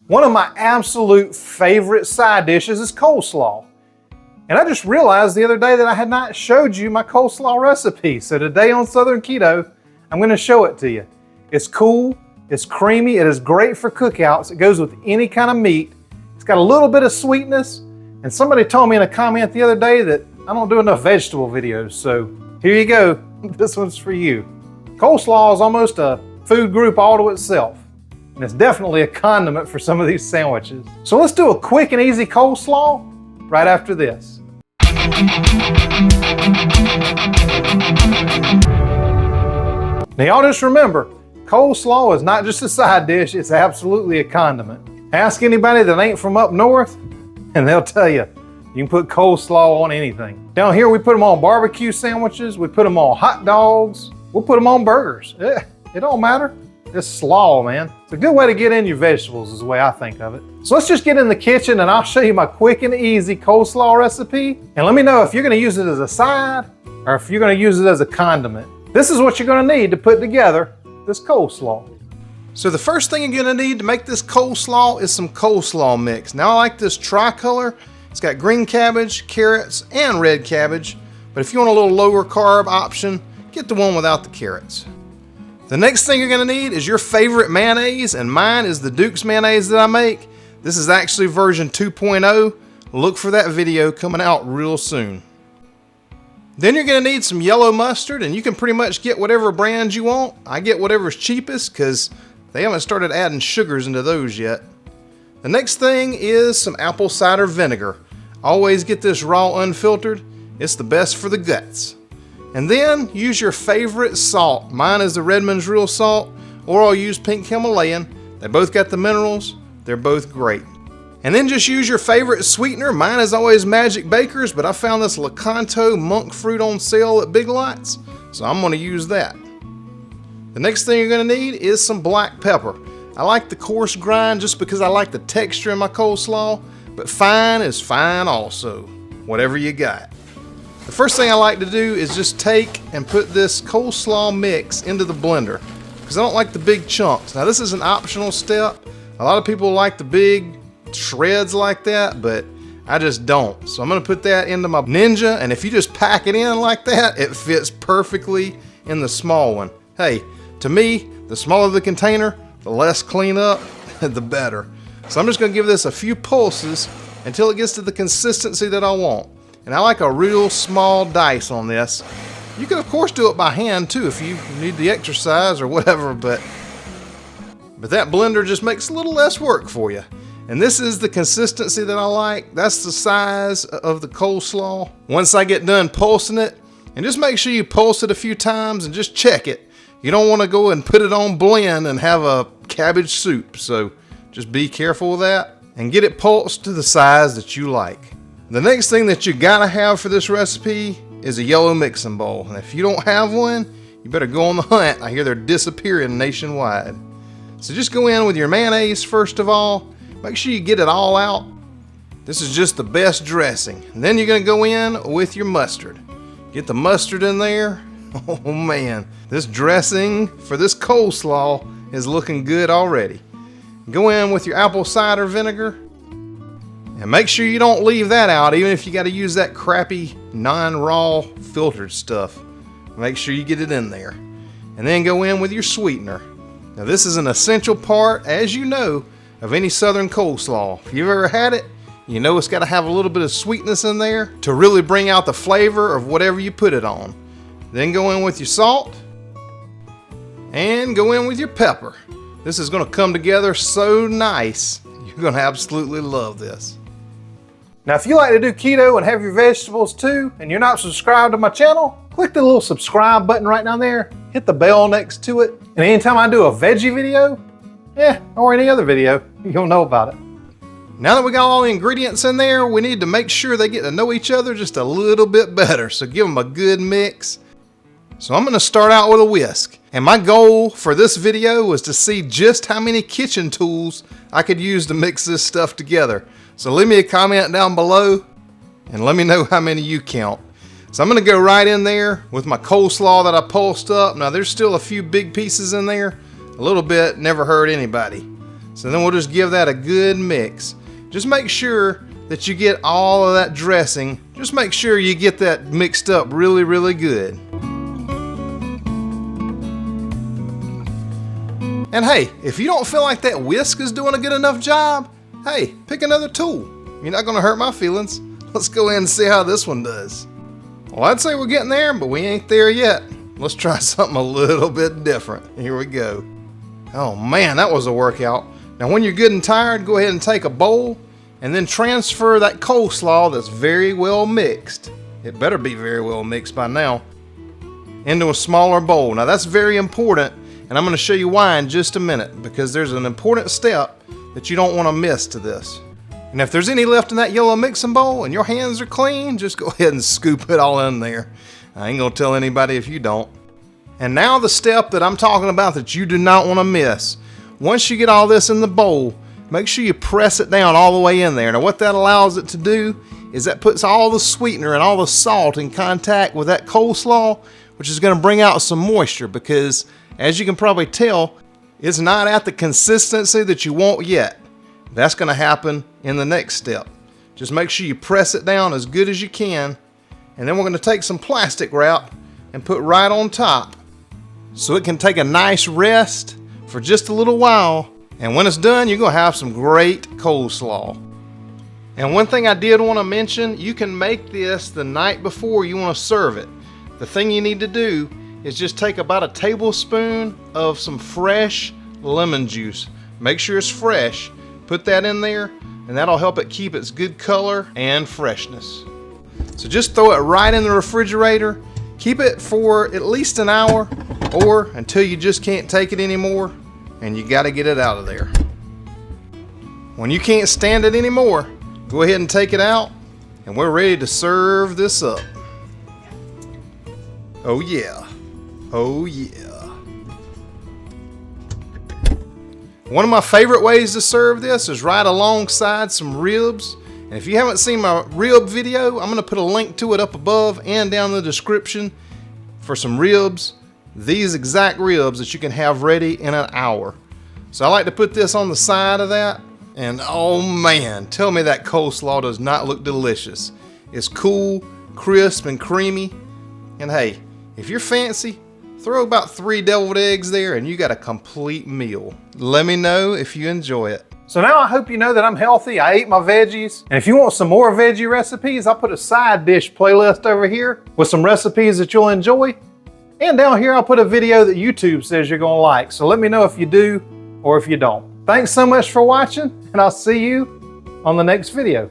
One of my absolute favorite side dishes is coleslaw. And I just realized the other day that I had not showed you my coleslaw recipe. So today on Southern Keto, I'm gonna show it to you. It's cool, it's creamy, it is great for cookouts. It goes with any kind of meat. It's got a little bit of sweetness. And somebody told me in a comment the other day that I don't do enough vegetable videos. So here you go, this one's for you. Coleslaw is almost a food group all to itself. And it's definitely a condiment for some of these sandwiches. So let's do a quick and easy coleslaw right after this. Now y'all just remember, coleslaw is not just a side dish, it's absolutely a condiment. Ask anybody that ain't from up north and they'll tell you, you can put coleslaw on anything. Down here we put them on barbecue sandwiches, we put them on hot dogs, we'll put them on burgers. It don't matter. It's slaw, man. It's a good way to get in your vegetables is the way I think of it. So let's just get in the kitchen and I'll show you my quick and easy coleslaw recipe. And let me know if you're gonna use it as a side or if you're gonna use it as a condiment. This is what you're gonna need to put together this coleslaw. So the first thing you're gonna need to make this coleslaw is some coleslaw mix. Now I like this tricolor. It's got green cabbage, carrots, and red cabbage. But if you want a little lower carb option, get the one without the carrots. The next thing you're gonna need is your favorite mayonnaise, and mine is the Duke's mayonnaise that I make. This is actually version 2.0. Look for that video coming out real soon. Then you're gonna need some yellow mustard, and you can pretty much get whatever brand you want. I get whatever's cheapest because they haven't started adding sugars into those yet. The next thing is some apple cider vinegar. Always get this raw unfiltered. It's the best for the guts. And then use your favorite salt. Mine is the Redmond's Real Salt, or I'll use Pink Himalayan. They both got the minerals. They're both great. And then just use your favorite sweetener. Mine is always Magic Baker's, but I found this Lakanto monk fruit on sale at Big Lots, so I'm gonna use that. The next thing you're gonna need is some black pepper. I like the coarse grind just because I like the texture in my coleslaw, but fine is fine also, whatever you got. The first thing I like to do is just take and put this coleslaw mix into the blender because I don't like the big chunks. Now this is an optional step. A lot of people like the big shreds like that, but I just don't. So I'm gonna put that into my Ninja, and if you just pack it in like that, it fits perfectly in the small one. Hey, to me, the smaller the container, the less cleanup, the better. So I'm just gonna give this a few pulses until it gets to the consistency that I want. And I like a real small dice on this. You can of course do it by hand too if you need the exercise or whatever, but that blender just makes a little less work for you. And this is the consistency that I like. That's the size of the coleslaw. Once I get done pulsing it, and just make sure you pulse it a few times and just check it. You don't want to go and put it on blend and have a cabbage soup. So just be careful with that and get it pulsed to the size that you like. The next thing that you gotta have for this recipe is a yellow mixing bowl. And if you don't have one, you better go on the hunt. I hear they're disappearing nationwide. So just go in with your mayonnaise first of all. Make sure you get it all out. This is just the best dressing. And then you're gonna go in with your mustard. Get the mustard in there. Oh man, this dressing for this coleslaw is looking good already. Go in with your apple cider vinegar. And make sure you don't leave that out, even if you got to use that crappy non-raw filtered stuff. Make sure you get it in there. And then go in with your sweetener. Now this is an essential part, as you know, of any southern coleslaw. If you've ever had it, you know it's got to have a little bit of sweetness in there to really bring out the flavor of whatever you put it on. Then go in with your salt. And go in with your pepper. This is going to come together so nice. You're going to absolutely love this. Now if you like to do keto and have your vegetables too, and you're not subscribed to my channel, click the little subscribe button right down there, hit the bell next to it, and anytime I do a veggie video, or any other video, you'll know about it. Now that we got all the ingredients in there, we need to make sure they get to know each other just a little bit better, so give them a good mix. So I'm gonna start out with a whisk. And my goal for this video was to see just how many kitchen tools I could use to mix this stuff together. So leave me a comment down below and let me know how many you count. So I'm gonna go right in there with my coleslaw that I pulsed up. Now there's still a few big pieces in there. A little bit never hurt anybody. So then we'll just give that a good mix. Just make sure that you get all of that dressing. Just make sure you get that mixed up really, really good. And hey, if you don't feel like that whisk is doing a good enough job, hey, pick another tool. You're not gonna hurt my feelings. Let's go ahead and see how this one does. Well, I'd say we're getting there, but we ain't there yet. Let's try something a little bit different. Here we go. Oh man, that was a workout. Now when you're good and tired, go ahead and take a bowl and then transfer that coleslaw that's very well mixed. It better be very well mixed by now, into a smaller bowl. Now that's very important, and I'm going to show you why in just a minute, because there's an important step that you don't want to miss to this. And if there's any left in that yellow mixing bowl and your hands are clean, just go ahead and scoop it all in there. I ain't going to tell anybody if you don't. And now the step that I'm talking about that you do not want to miss. Once you get all this in the bowl, make sure you press it down all the way in there. Now what that allows it to do is that puts all the sweetener and all the salt in contact with that coleslaw, which is going to bring out some moisture, because as you can probably tell, it's not at the consistency that you want yet. That's going to happen in the next step. Just make sure you press it down as good as you can, and then we're going to take some plastic wrap and put right on top so it can take a nice rest for just a little while, and when it's done, you're going to have some great coleslaw. And one thing I did want to mention, you can make this the night before you want to serve it. The thing you need to do is just take about a tablespoon of some fresh lemon juice. Make sure it's fresh. Put that in there, and that'll help it keep its good color and freshness. So just throw it right in the refrigerator. Keep it for at least an hour, or until you just can't take it anymore and you got to get it out of there. When you can't stand it anymore, go ahead and take it out, and we're ready to serve this up. Oh yeah. Oh yeah. One of my favorite ways to serve this is right alongside some ribs. And if you haven't seen my rib video, I'm going to put a link to it up above and down in the description for some ribs. These exact ribs that you can have ready in an hour. So I like to put this on the side of that. And oh man, tell me that coleslaw does not look delicious. It's cool, crisp, and creamy. And hey, if you're fancy, throw about 3 deviled eggs there and you got a complete meal. Let me know if you enjoy it. So now I hope you know that I'm healthy. I ate my veggies. And if you want some more veggie recipes, I'll put a side dish playlist over here with some recipes that you'll enjoy. And down here, I'll put a video that YouTube says you're gonna like. So let me know if you do or if you don't. Thanks so much for watching, and I'll see you on the next video.